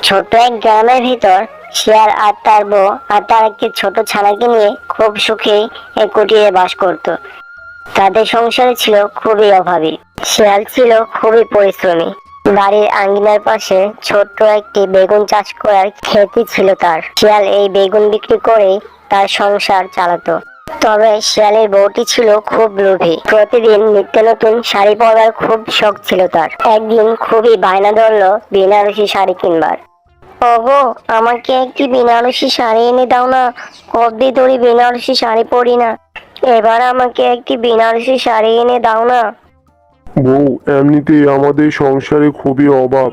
ছোট্ট এক গ্রামের ভিতর শিয়াল আর তার বউ আর তার একটি ছোট ছানাকে নিয়ে খুব সুখেই এক কুটিরে বাস করত। তাদের সংসারে ছিল খুবই অভাবী। শিয়াল ছিল খুবই পরিশ্রমী। বাড়ির আঙ্গিনার পাশে ছোট্ট একটি বেগুন চাষ করার ক্ষেতই ছিল তার। শিয়াল এই বেগুন বিক্রি করেই তার সংসার চালাতো। তবে শিয়ালের বউটি ছিল খুব লোভী। প্রতিদিন নিত্য নতুন শাড়ি পরার খুব শখ ছিল তার। একদিন খুবই বায়না ধরলো বেনারসি শাড়ি কিনবার। ওগো, আমাকে একটি বেনারসি শাড়ি এনে দাও না। কতদিন ধরে বেনারসি শাড়ি পরি না, এবার আমাকে একটি বেনারসি শাড়ি এনে দাও না। বউ, এমনিতেই আমাদের সংসারে খুবই অভাব,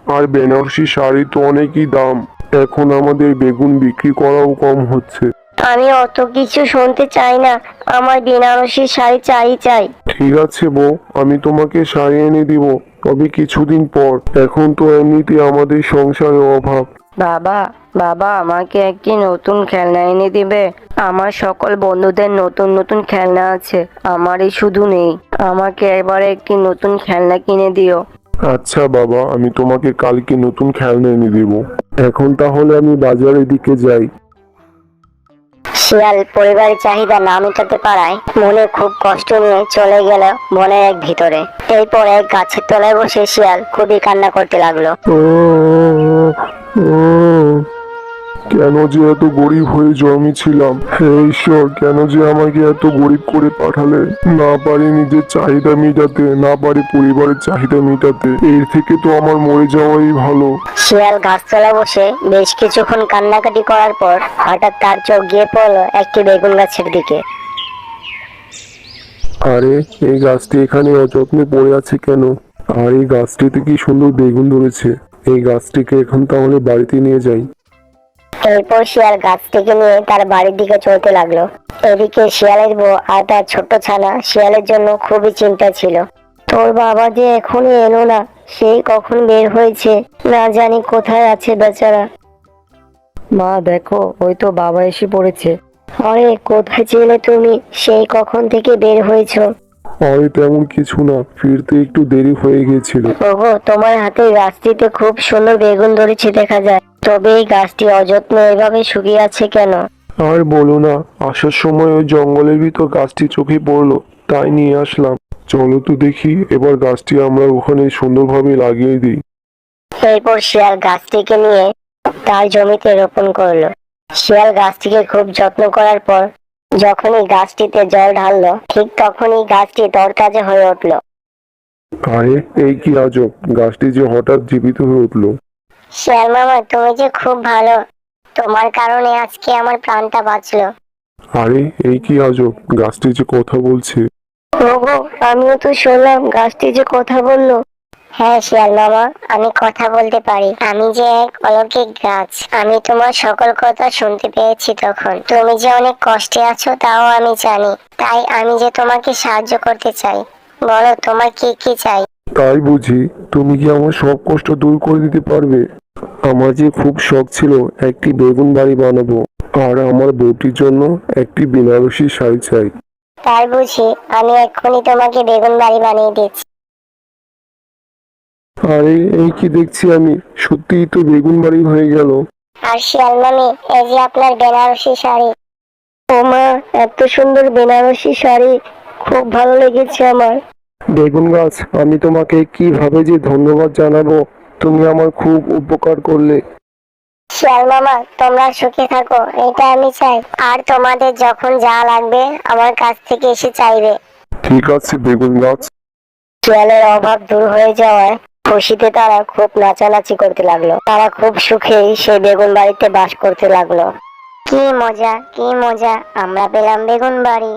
আর বেনারসি শাড়ি তো অনেকই দাম। এখন আমাদের বেগুন বিক্রি করাও কম হচ্ছে। আমি অত কিছু শুনতে চাই না, আমার বেনারসি শাড়ি চাই। ঠিক আছে বউ, আমি তোমাকে শাড়ি এনে দিব, তবে কিছুদিন পর। এখন তো এমনিতেই আমাদের সংসারে অভাব। বাবা, বাবা, আমাকে একটি নতুন খেলনা এনে দিবে? আমার সকল বন্ধুদের নতুন নতুন খেলনা আছে, আমারই শুধু নেই। আমাকে এবারে একটি নতুন খেলনা কিনে দিও। আচ্ছা বাবা, আমি তোমাকে কালকে নতুন খেলনা এনে দেব। এখন তাহলে আমি বাজারের দিকে যাই। শিয়াল পরিবারের চাহিদা না মেটাতে পারায় মনে খুব কষ্ট নিয়ে চলে গেল বনের এক ভিতরে। এরপর এক গাছের তলায় বসে শিয়াল খুবই কান্না করতে লাগলো। কেন যে এত গরিব হয়ে জন্মেছিলাম, হে ঈশ্বর, কেন যে আমাকে এত গরিব করে পাঠালে। না পারি নিজের চাহিদা মেটাতে, না পারি পরিবারের চাহিদা মেটাতে। এর থেকে তো আমার মরে যাওয়াই ভালো। শিয়াল গাছতলায় বসে বেশ কিছুক্ষণ কান্নাকাটি করার পর হঠাৎ তার চোখ গিয়ে পড়লো একটি বেগুন গাছের দিকে। আরে, এই গাছটি এখানে অযত্নে পড়ে আছে কেন? আর এই গাছটিতে কি সুন্দর বেগুন ধরেছে। এই গাছটিকে এখন তাহলে বাড়িতে নিয়ে যাই। এরপর শিয়াল গাছটিকে নিয়ে তার বাড়ির দিকে চলতে লাগলো। এদিকে শিয়ালের বউ আর তার ছোট্ট ছানা শিয়ালের জন্য খুবই চিন্তা ছিল। তোর বাবা যে এখনো এলো না, সেই কখন বের হয়েছে, না জানি কোথায় আছে বেচারা। মা দেখো, ওই তো বাবা এসে পড়েছে। আরে, কোথায় ছিলে তুমি? সেই কখন থেকে বের হয়েছো? আরে তেমন কিছু না, ফিরতে একটু দেরি হয়ে গিয়েছিল। ওগো, তোমার হাতে গাছটিতে খুব সুন্দর বেগুন ধরেছে দেখা যায়, তবে এই গাছটি অযত্ন এভাবে শুকিয়ে আছে কেন? আর বলো না, আসার সময় ওই জঙ্গলের ভিতর গাছটি চোখে পড়লো, তাই নিয়ে আসলাম। চলো তো দেখি, এবার গাছটি আমরা ওখানে সুন্দরভাবে লাগিয়ে দিই। এরপর শিয়াল গাছটিকে নিয়ে তার জমিতে রোপণ করলো। শিয়াল গাছটিকে খুব যত্ন করার পর যখনই গাছটিতে জল ঢাললো, ঠিক তখনই গাছটি তরতাজা হয়ে উঠলো। আরে, এই কি আজব, গাছটি যে হঠাৎ জীবিত হয়ে উঠলো। শিয়াল মামা, তুমি যে খুব ভালো, তোমার কারণে আজকে আমার প্রাণটা বাঁচলো। আরে, এই কি আজব, গাছটি যে কথা বলছে। ওগো, আমিও তো শুনলাম গাছটি যে কথা বললো। হ্যাঁ শিয়াল মামা, আমি কথা বলতে পারি। আমি যে এক অলৌকিক গাছ, আমি তোমার সকল কথা শুনতে পেয়েছি তখন। তুমি যে অনেক কষ্টে আছো তাও আমি জানি, তাই আমি যে তোমাকে সাহায্য করতে চাই। বলো, তোমার কি কি চাই? তাই বুঝি? তুমি কি আমার সব কষ্ট দূর করে দিতে পারবে? আমার যে খুব শখ ছিল একটি বেগুন বাড়ি বানাবো, আর আমার বউটির জন্য একটি বেনারসি শাড়ি চাই। তাই বুঝি? আমি এক্ষুনি তোমাকে বেগুন বাড়ি বানিয়ে দিচ্ছি। আরে, এই কি দেখছি আমি, সত্যিই তো বেগুন বাড়ি হয়ে গেল। আর শিয়াল মামি, এই যে আপনার বেনারসি শাড়ি। ও মা, এত সুন্দর বেনারসি শাড়ি, খুব ভালো লেগেছে আমার। বেগুন গাছ, আমি তোমাকে কিভাবে যে ধন্যবাদ জানাবো, তুমি আমার খুব উপকার করলে। শিয়াল মামা, তোমরা সুখে থাকো, এটা আমি চাই। আর তোমাদের যখন যা লাগবে আমার কাছ থেকে এসে চাইবে। ঠিক আছে বেগুন গাছ। শিয়ালের অভাব দূর হয়ে যাওয়ায় খুশিতে তারা খুব নাচানাচি করতে লাগলো। তারা খুব সুখেই সেই বেগুন বাড়িতে বাস করতে লাগলো। কি মজা, কি মজা, আমরা পেলাম বেগুন বাড়ি।